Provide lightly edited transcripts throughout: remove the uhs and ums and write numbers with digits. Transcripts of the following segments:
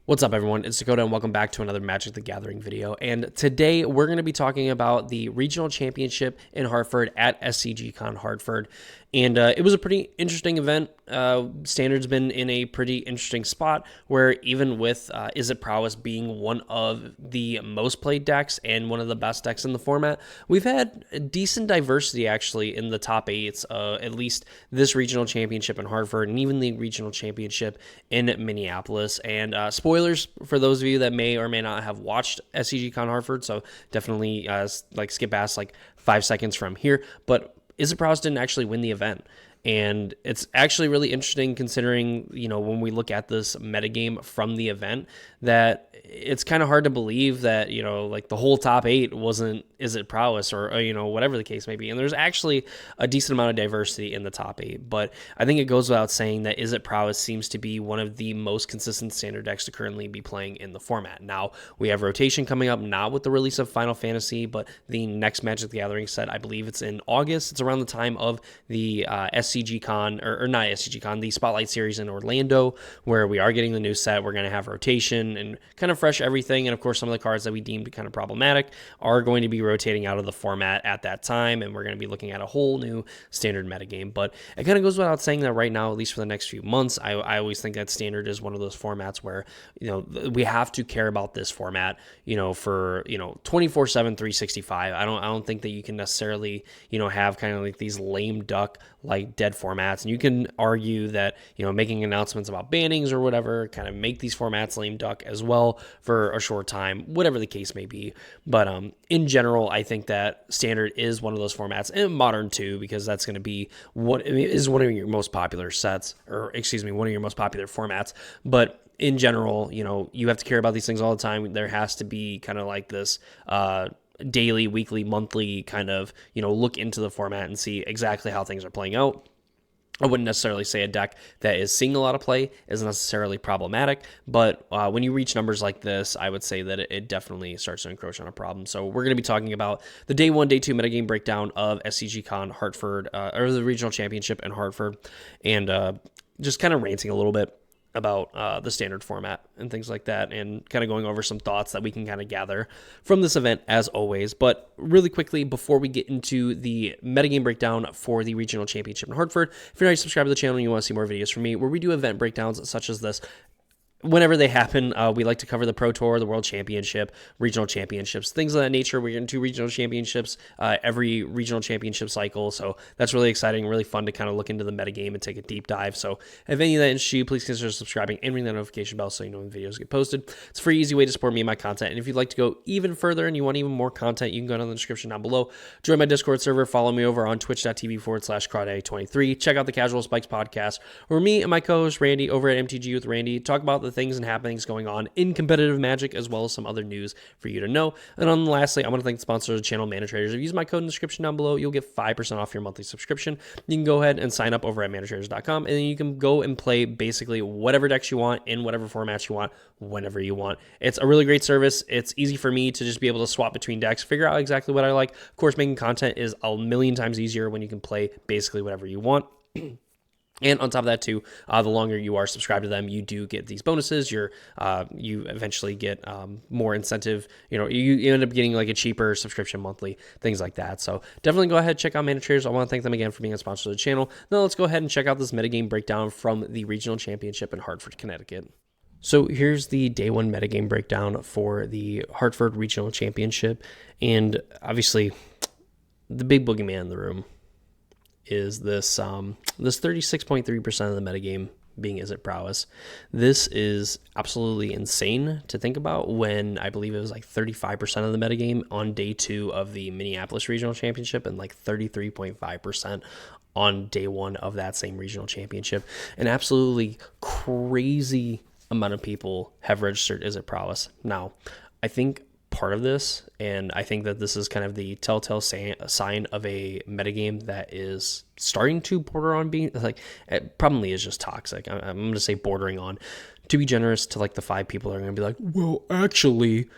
What's up, everyone? It's Dakota, and welcome back to another Magic the Gathering video. And today we're going to be talking about the regional championship in Hartford at SCGCon Hartford. And it was a pretty interesting event. Standard's been in a pretty interesting spot where even with Is It Prowess being one of the most played decks and one of the best decks in the format, we've had a decent diversity actually in the top eights, at least this regional championship in Hartford and even the regional championship in Minneapolis. And spoilers for those of you that may or may not have watched SCGCon Hartford, so definitely skip past 5 seconds from here. But Is It Prowess didn't actually win the event. And it's actually really interesting considering, when we look at this metagame from the event, that it's kind of hard to believe that, the whole top eight wasn't Is It Prowess or whatever the case may be. And there's actually a decent amount of diversity in the top eight. But I think it goes without saying that Is It Prowess seems to be one of the most consistent standard decks to currently be playing in the format. Now, we have rotation coming up, not with the release of Final Fantasy, but the next Magic the Gathering set, I believe it's in August. It's around the time of the SCGCon, or not SCGCon, the Spotlight Series in Orlando, where we are getting the new set. We're going to have rotation and kind of fresh everything. And of course, some of the cards that we deemed kind of problematic are going to be rotating out of the format at that time. And we're going to be looking at a whole new standard metagame. But it kind of goes without saying that right now, at least for the next few months, I always think that standard is one of those formats where, we have to care about this format, for, 24/7, 365. I don't think that you can necessarily, have kind of like these lame duck like dead formats. And you can argue that, making announcements about bannings or whatever kind of make these formats lame duck as well for a short time, whatever the case may be. But in general, I think that standard is one of those formats, and modern too, because that's going to be what is one of your most popular sets, or one of your most popular formats. But in general, you have to care about these things all the time. There has to be kind of like this daily, weekly, monthly kind of, look into the format and see exactly how things are playing out. I wouldn't necessarily say a deck that is seeing a lot of play is necessarily problematic, but when you reach numbers like this, I would say that it definitely starts to encroach on a problem. So we're going to be talking about the day 1, day 2 metagame breakdown of SCGCon Hartford, or the regional championship in Hartford, and just kind of ranting a little bit about the standard format and things like that, and kind of going over some thoughts that we can kind of gather from this event as always. But really quickly, before we get into the metagame breakdown for the regional championship in Hartford, if you're not subscribed to the channel and you want to see more videos from me where we do event breakdowns such as this, whenever they happen, we like to cover the Pro Tour, the World Championship, regional championships, things of that nature. We're getting 2 regional championships every regional championship cycle, so that's really exciting, really fun to kind of look into the metagame and take a deep dive. So if any of that interests you, please consider subscribing and ring that notification bell so you know when videos get posted. It's a free, easy way to support me and my content. And if you'd like to go even further and you want even more content, you can go down in the description down below. Join my Discord server. Follow me over on twitch.tv/crawdaddy23. Check out the Casual Spikes podcast, where me and my co-host Randy over at MTG with Randy talk about the things and happenings going on in competitive Magic, as well as some other news for you to know. And then lastly, I want to thank the sponsor of the channel, Manatraders. If you use my code in the description down below, you'll get 5% off your monthly subscription. You can go ahead and sign up over at manatraders.com, and then you can go and play basically whatever decks you want in whatever formats you want, whenever you want. It's a really great service. It's easy for me to just be able to swap between decks, figure out exactly what I like. Of course, making content is a million times easier when you can play basically whatever you want. And on top of that too, the longer you are subscribed to them, you do get these bonuses. You eventually get more incentive. You end up getting like a cheaper subscription monthly, things like that. So definitely go ahead, check out Manatraders. I want to thank them again for being a sponsor of the channel. Now let's go ahead and check out this metagame breakdown from the regional championship in Hartford, Connecticut. So here's the day 1 metagame breakdown for the Hartford Regional Championship. And obviously, the big boogeyman in the room is this 36.3% of the metagame being Is It Prowess. This is absolutely insane to think about when I believe it was like 35% of the metagame on day 2 of the Minneapolis Regional Championship and like 33.5% on day 1 of that same regional championship. An absolutely crazy amount of people have registered Is It Prowess. Now, I think part of this, and I think that this is kind of the telltale sign of a metagame that is starting to border on being like, it probably is just toxic. I'm going to say bordering on, to be generous to like the 5 people that are going to be like, well, actually,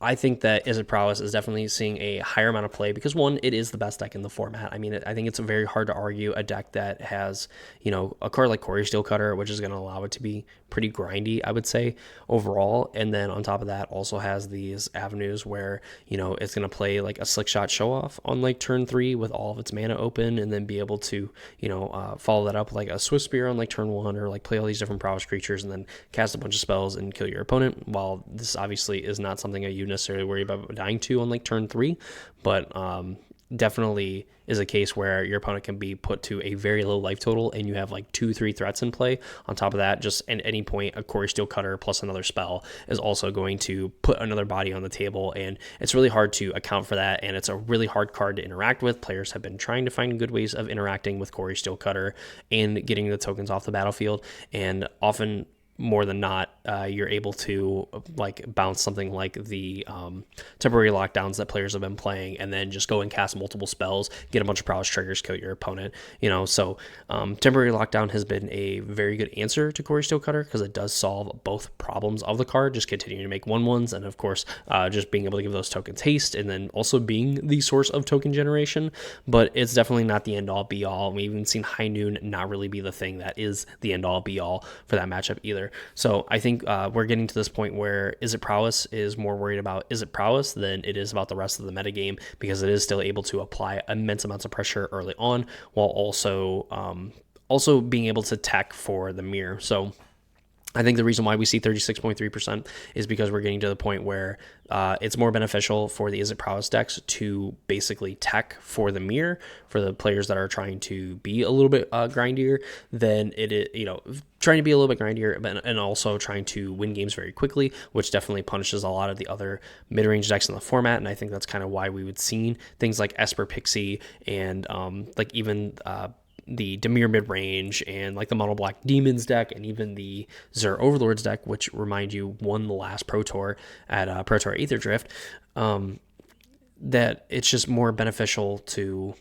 I think that Is It Prowess is definitely seeing a higher amount of play because, one, it is the best deck in the format. I mean, I think it's very hard to argue a deck that has, a card like Quarry Steel Cutter, which is going to allow it to be pretty grindy, I would say, overall. And then on top of that, also has these avenues where, it's going to play like a Slick Shot Show Off on like turn 3 with all of its mana open, and then be able to, follow that up like a Swift Spear on like turn 1, or like play all these different prowess creatures and then cast a bunch of spells and kill your opponent. While this obviously is not something that you necessarily worry about dying to on like turn 3, but definitely is a case where your opponent can be put to a very low life total and you have like 2-3 threats in play. On top of that, just at any point, a Quarry Steel Cutter plus another spell is also going to put another body on the table, and it's really hard to account for that, and it's a really hard card to interact with. Players have been trying to find good ways of interacting with Quarry Steel Cutter and getting the tokens off the battlefield, and often more than not, you're able to like bounce something like the temporary lockdowns that players have been playing, and then just go and cast multiple spells, get a bunch of prowess triggers, kill your opponent. So temporary lockdown has been a very good answer to Quarry Steel Cutter because it does solve both problems of the card, just continuing to make 1/1s, and of course just being able to give those tokens haste, and then also being the source of token generation. But it's definitely not the end all be all. We've even seen High Noon not really be the thing that is the end all be all for that matchup either. So I think we're getting to this point where Is It Prowess is more worried about Is It Prowess than it is about the rest of the metagame, because it is still able to apply immense amounts of pressure early on, while also being able to tech for the mirror. So I think the reason why we see 36.3% is because we're getting to the point where it's more beneficial for the Is It Prowess decks to basically tech for the mirror for the players that are trying to be a little bit grindier than it is, trying to be a little bit grindier, and also trying to win games very quickly, which definitely punishes a lot of the other mid-range decks in the format. And I think that's kind of why we would see things like Esper Pixie and like even the Dimir mid-range and like the Mono Black Demons deck, and even the Zur Overlords deck, which, remind you, won the last Pro Tour at Pro Tour Aether Drift, that it's just more beneficial to...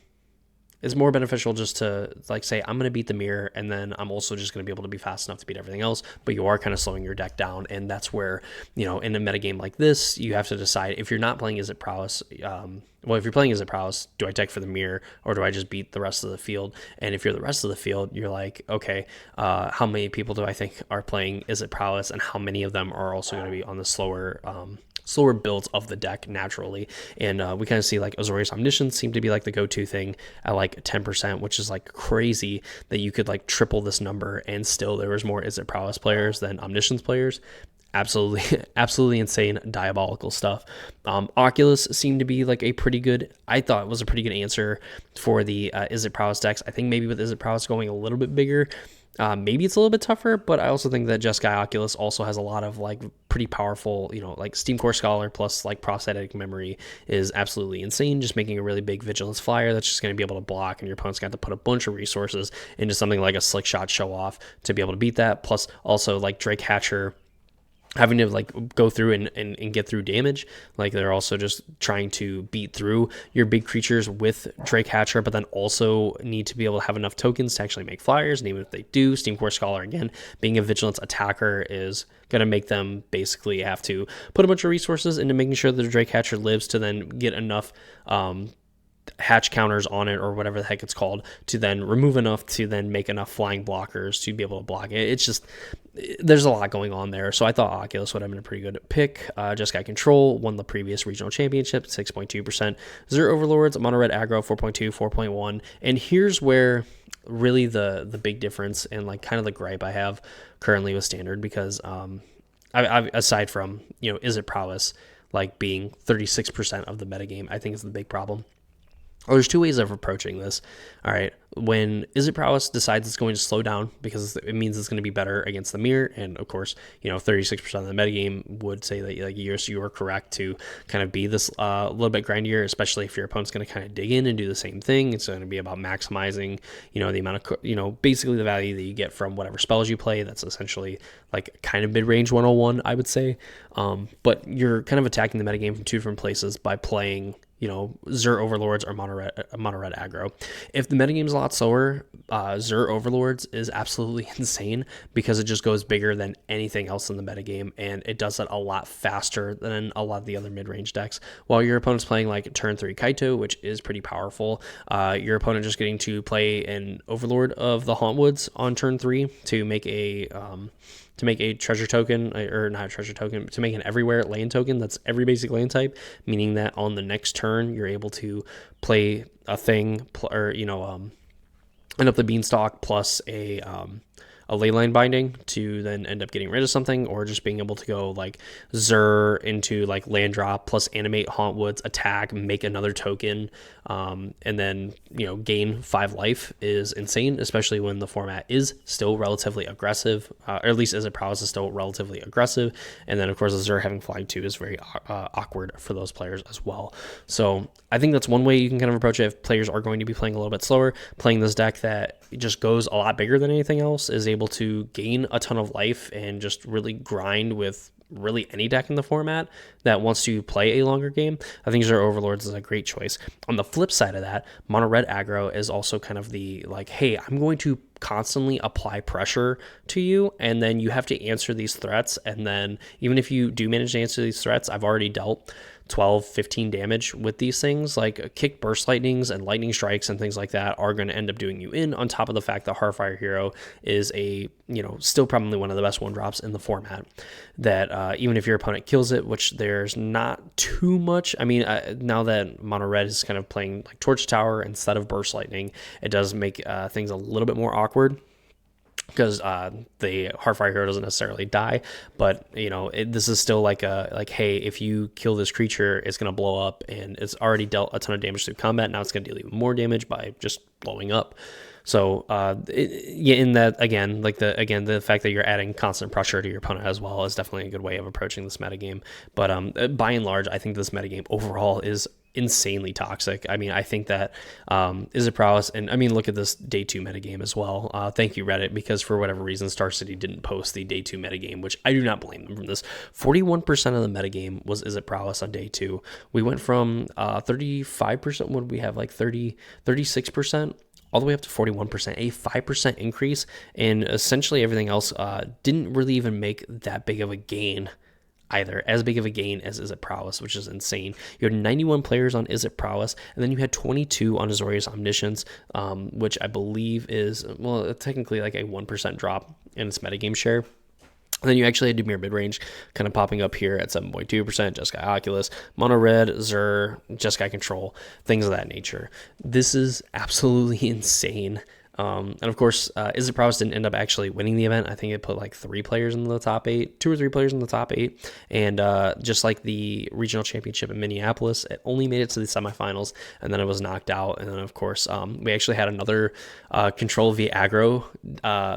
It's more beneficial just to like say, I'm going to beat the mirror, and then I'm also just going to be able to be fast enough to beat everything else, but you are kind of slowing your deck down. And that's where, in a metagame like this, you have to decide if you're not playing Is It Prowess. If you're playing Is It Prowess, do I tech for the mirror, or do I just beat the rest of the field? And if you're the rest of the field, you're like, okay, how many people do I think are playing Is It Prowess, and how many of them are also going to be on the slower builds of the deck naturally. And we kind of see like Azorius Omniscience seem to be like the go-to thing at like 10%, which is like crazy that you could like triple this number and still there was more Is It Prowess players than Omniscience players. Absolutely insane, diabolical stuff. Oculus seemed to be like I thought it was a pretty good answer for the Is It Prowess decks. I think maybe with Is It Prowess going a little bit bigger, maybe it's a little bit tougher, but I also think that Jeskai Oculus also has a lot of like pretty powerful, like Steam Core Scholar plus like prosthetic memory is absolutely insane. Just making a really big Vigilance Flyer that's just going to be able to block, and your opponent's got to put a bunch of resources into something like a Slick Shot Show Off to be able to beat that. Plus also like Drake Hatcher having to like go through and get through damage. Like they're also just trying to beat through your big creatures with Drake Hatcher, but then also need to be able to have enough tokens to actually make flyers. And even if they do, Steam Core Scholar, again, being a Vigilance attacker, is going to make them basically have to put a bunch of resources into making sure that the Drake Hatcher lives to then get enough hatch counters on it, or whatever the heck it's called, to then remove enough to then make enough flying blockers to be able to block it. It's just, there's a lot going on there. So I thought Oculus would have been a pretty good pick. Jeskai Control won the previous regional championship, 6.2%. Zur Overlords, Mono Red Aggro, 4.2, 4.1. And here's where really the big difference and like kind of the gripe I have currently with Standard, because I aside from, Is It Prowess like being 36% of the metagame, I think is the big problem. Well, there's two ways of approaching this. All right, when Is It Prowess decides it's going to slow down because it means it's going to be better against the mirror, and of course, 36% of the metagame would say that like you are correct to kind of be this little bit grindier, especially if your opponent's going to kind of dig in and do the same thing. It's going to be about maximizing, the amount of, basically the value that you get from whatever spells you play. That's essentially like kind of mid-range 101, I would say. But you're kind of attacking the metagame from two different places by playing Xur Overlords or Mono Red aggro. If the metagame's a lot slower, Xur Overlords is absolutely insane because it just goes bigger than anything else in the metagame, and it does it a lot faster than a lot of the other mid-range decks. While your opponent's playing like turn 3 Kaito, which is pretty powerful, your opponent just getting to play an Overlord of the Hauntwoods on turn 3 to make a treasure token, or not a treasure token, to make an everywhere land token that's every basic land type, meaning that on the next turn you're able to play a thing, or end up the Beanstalk plus a Leyline Binding to then end up getting rid of something, or just being able to go like Xur into like land drop plus animate Hauntwoods, attack, make another token, and then gain 5 life is insane, especially when the format is still relatively aggressive, or at least Izzet Prowess is still relatively aggressive. And then of course Xur having flying 2 is very awkward for those players as well. So I think that's one way you can kind of approach it. If players are going to be playing a little bit slower, playing this deck that just goes a lot bigger than anything else is able to gain a ton of life and just really grind with really any deck in the format that wants to play a longer game. I think Xur Overlords is a great choice. On the flip side of that, Mono Red aggro is also kind of the like, hey, I'm going to constantly apply pressure to you, and then you have to answer these threats. And then even if you do manage to answer these threats, I've already dealt 12, 15 damage with these things. Like kick burst lightnings and lightning strikes and things like that are going to end up doing you in, on top of the fact that Heartfire Hero is a, still probably one of the best 1-drops in the format, that even if your opponent kills it, which there's not too much. I mean, now that Mono Red is kind of playing like Torch Tower instead of burst lightning, it does make things a little bit more awkward, because the Heartfire Hero doesn't necessarily die, but this is still like hey, if you kill this creature, it's going to blow up, and it's already dealt a ton of damage through combat. Now it's going to deal even more damage by just blowing up. So in that, again, the fact that you're adding constant pressure to your opponent as well is definitely a good way of approaching this metagame. But by and large, I think this metagame overall is insanely toxic. I mean, I think that Izzet Prowess, and I mean, look at this day 2 metagame as well. Thank you, Reddit, because for whatever reason, Star City didn't post the day 2 metagame, which I do not blame them from this. 41% of the metagame was Izzet Prowess on day 2. We went from 35%, what did we have, like 36%? All the way up to 41%, a 5% increase, and essentially everything else didn't really even make that big of a gain either, as big of a gain as Izzet Prowess, which is insane. You had 91 players on Izzet Prowess, and then you had 22 on Azorius Omniscience, which I believe is, well, technically like a 1% drop in its metagame share. And then you actually had Dimir Midrange kind of popping up here at 7.2%, Jeskai Oculus, Mono Red, Xur, Jeskai Control, things of that nature. This is absolutely insane. And of course, Izzet Prowess didn't end up actually winning the event. I think it put like 3 players in the top 8, 2 or 3 players in the top 8. And just like the regional championship in Minneapolis, it only made it to the semifinals, and then it was knocked out. And then of course, we actually had another control via aggro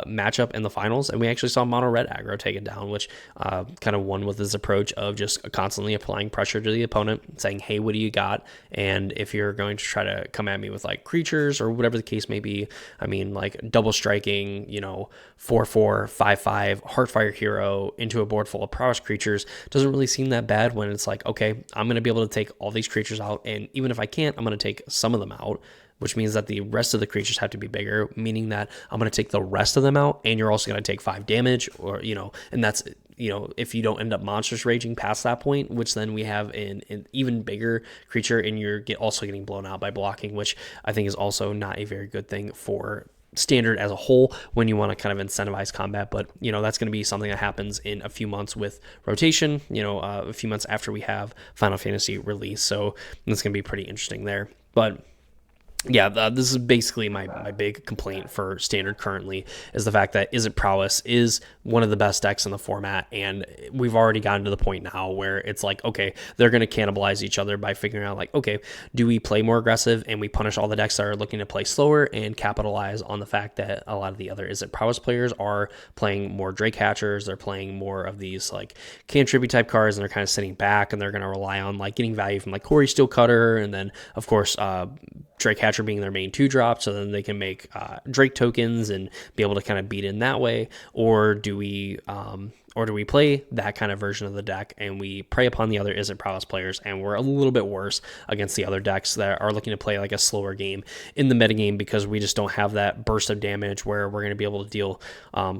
matchup in the finals, and we actually saw Mono Red aggro take it down, which kind of won with his approach of just constantly applying pressure to the opponent, saying, hey, what do you got? And if you're going to try to come at me with like creatures or whatever the case may be, I mean, like double striking, 4/4, 5/5 Heartfire Hero into a board full of prowess creatures doesn't really seem that bad, when it's like, okay, I'm going to be able to take all these creatures out, and even if I can't, I'm going to take some of them out, which means that the rest of the creatures have to be bigger, meaning that I'm going to take the rest of them out, and you're also going to take 5 damage, or, and that's, if you don't end up monstrous raging past that point, which then we have an even bigger creature, and you're also getting blown out by blocking, which I think is also not a very good thing for standard as a whole when you want to kind of incentivize combat. But that's going to be something that happens in a few months with rotation, a few months after we have Final Fantasy release, so it's going to be pretty interesting there. But yeah, this is basically my big complaint for standard currently, is the fact that Izzet Prowess is one of the best decks in the format, and we've already gotten to the point now where it's like, okay, they're going to cannibalize each other by figuring out like, okay, do we play more aggressive and we punish all the decks that are looking to play slower and capitalize on the fact that a lot of the other Izzet Prowess players are playing more Drake Hatchers, they're playing more of these like cantribute type cards, and they're kind of sitting back, and they're going to rely on like getting value from like Corey Steelcutter, and then of course Drake Hatcher being their main 2-drop, so then they can make Drake tokens and be able to kind of beat in that way? Or do we Or do we play that kind of version of the deck and we prey upon the other Isn't Prowess players and we're a little bit worse against the other decks that are looking to play like a slower game in the metagame because we just don't have that burst of damage where we're going to be able to deal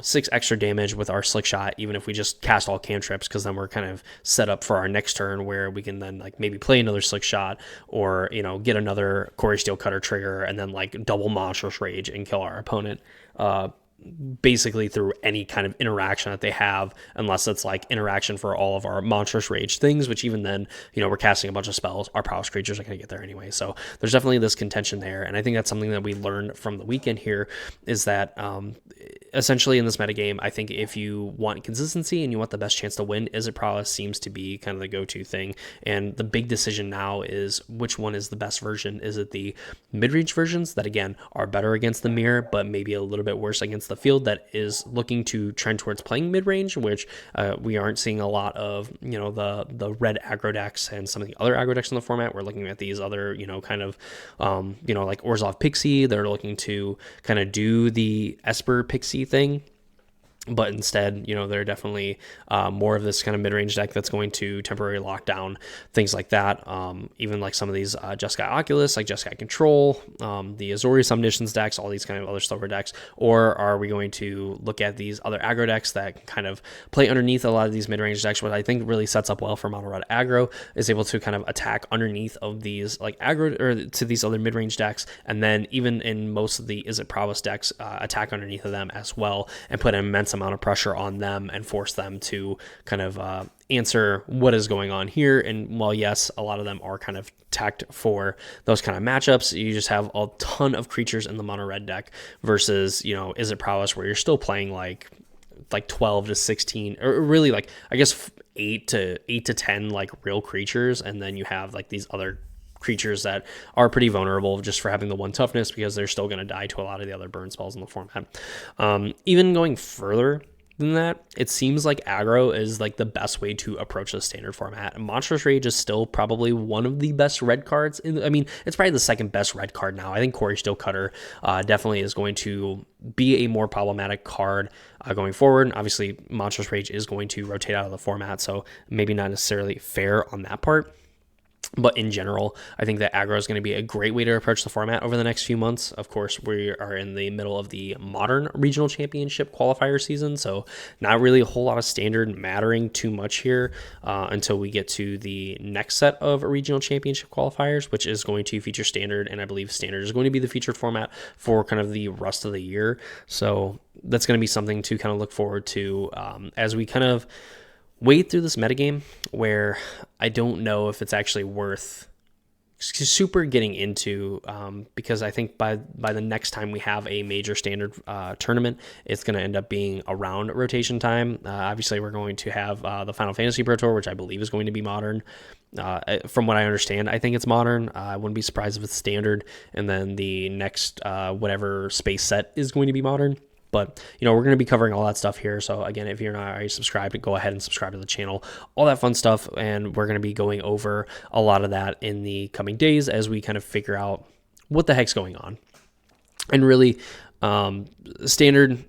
6 extra damage with our Slick Shot, even if we just cast all cantrips, because then we're kind of set up for our next turn where we can then like maybe play another Slick Shot or, you know, get another Quarry Steel Cutter trigger and then like double Monstrous Rage and kill our opponent. Basically through any kind of interaction that they have, unless it's like interaction for all of our Monstrous Rage things, which even then, you know, we're casting a bunch of spells, our prowess creatures are going to get there anyway. So there's definitely this contention there. And I think that's something that we learned from the weekend here is that essentially in this metagame, I think if you want consistency and you want the best chance to win, Is It Prowess seems to be kind of the go-to thing. And the big decision now is which one is the best version. Is it the mid-range versions that, again, are better against the mirror, but maybe a little bit worse against the field that is looking to trend towards playing mid-range, which we aren't seeing a lot of, you know, the red aggro decks and some of the other aggro decks in the format. We're looking at these other, you know, kind of, you know, like Orzhov Pixie. They're looking to kind of do the Esper Pixie thing. But instead, you know, they're definitely more of this kind of mid-range deck that's going to temporarily lock down things like that. Even like some of these Jeskai Oculus, like Jeskai Control, the Azorius Omniscience decks, all these kind of other silver decks. Or are we going to look at these other aggro decks that can kind of play underneath a lot of these mid-range decks? What I think really sets up well for mono red aggro is able to kind of attack underneath of these like aggro or to these other mid-range decks, and then even in most of the Is It Prowess decks, attack underneath of them as well and put an immense amount of pressure on them and force them to kind of answer what is going on here. And while yes, a lot of them are kind of tacked for those kind of matchups, you just have a ton of creatures in the mono red deck versus, you know, Is It Prowess where you're still playing like 12 to 16 or really like I guess 8 to 10 like real creatures, and then you have like these other creatures that are pretty vulnerable just for having the 1 toughness because they're still going to die to a lot of the other burn spells in the format. Even going further than that, it seems like aggro is like the best way to approach the standard format. Monstrous Rage is still probably one of the best red cards. I mean, it's probably the second best red card now. I think Quarry Steel Cutter definitely is going to be a more problematic card going forward. Obviously, Monstrous Rage is going to rotate out of the format, so maybe not necessarily fair on that part. But in general, I think that aggro is going to be a great way to approach the format over the next few months. Of course, we are in the middle of the modern regional championship qualifier season, so not really a whole lot of standard mattering too much here until we get to the next set of regional championship qualifiers, which is going to feature standard, and I believe standard is going to be the featured format for kind of the rest of the year. So that's going to be something to kind of look forward to as we kind of wade through this metagame, where I don't know if it's actually worth super getting into because I think by the next time we have a major standard tournament, it's going to end up being around rotation time. Obviously, we're going to have the Final Fantasy Pro Tour, which I believe is going to be modern. From what I understand, I think it's modern. I wouldn't be surprised if it's standard, and then the next whatever space set is going to be modern. But, you know, we're going to be covering all that stuff here. So, again, if you're not already subscribed, go ahead and subscribe to the channel. All that fun stuff. And we're going to be going over a lot of that in the coming days as we kind of figure out what the heck's going on. And really, standard,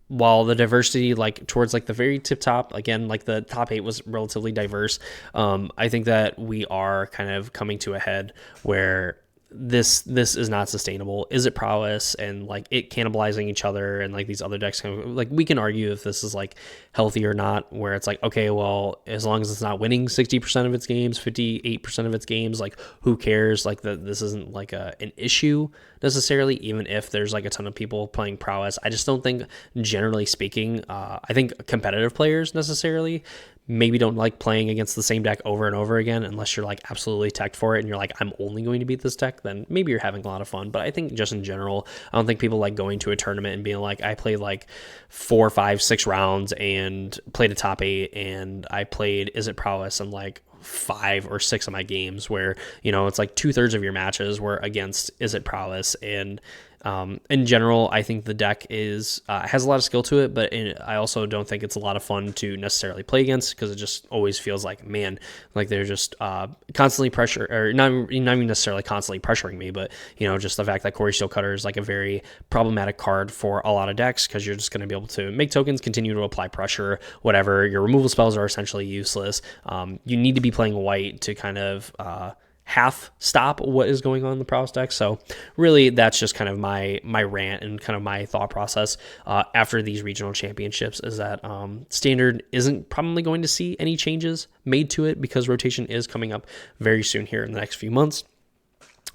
while the diversity, like, towards, like, the very tip top, again, like, the top 8 was relatively diverse, I think that we are kind of coming to a head where this is not sustainable. Is It Prowess and like it cannibalizing each other and like these other decks kind of, like, we can argue if this is like healthy or not, where it's like, okay, well, as long as it's not winning 60% of its games, 58% of its games, like, who cares? Like, this isn't like an issue necessarily, even if there's like a ton of people playing Prowess. I just don't think, generally speaking, I think competitive players necessarily maybe don't like playing against the same deck over and over again, unless you're like absolutely teched for it and you're like, I'm only going to beat this deck, then maybe you're having a lot of fun. But I think just in general, I don't think people like going to a tournament and being like, I played like 4, 5, 6 rounds and played a top 8 and I played Is It Prowess and like 5 or 6 of my games where, it's like 2/3 of your matches were against Is It Prowess. And in general, I think the deck has a lot of skill to it, but I also don't think it's a lot of fun to necessarily play against, because it just always feels like, man, like they're just constantly not even necessarily constantly pressuring me, but just the fact that Corey Steelcutter is like a very problematic card for a lot of decks, because you're just going to be able to make tokens, continue to apply pressure, whatever. Your removal spells are essentially useless. You need to be playing white to kind of half stop what is going on in the Prowess deck. So really, that's just kind of my rant and kind of my thought process after these regional championships, is that Standard isn't probably going to see any changes made to it, because rotation is coming up very soon here in the next few months.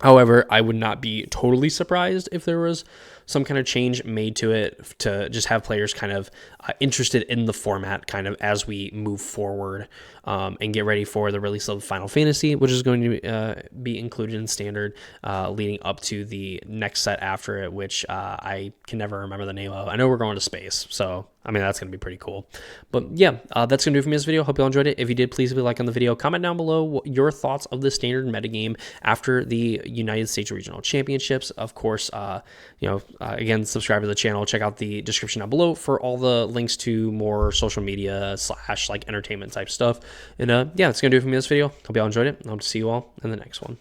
However, I would not be totally surprised if there was some kind of change made to it, to just have players kind of interested in the format kind of as we move forward, and get ready for the release of Final Fantasy, which is going to be included in Standard leading up to the next set after it, which I can never remember the name of. I know we're going to space, so I mean, that's going to be pretty cool. But yeah, that's going to do it for me in this video. Hope you all enjoyed it. If you did, please leave a like on the video. Comment down below your thoughts of the Standard metagame after the United States Regional Championships. Of course, again, subscribe to the channel. Check out the description down below for all the links to more social media / like entertainment type stuff. And yeah, that's going to do it for me in this video. Hope you all enjoyed it. I hope to see you all in the next one.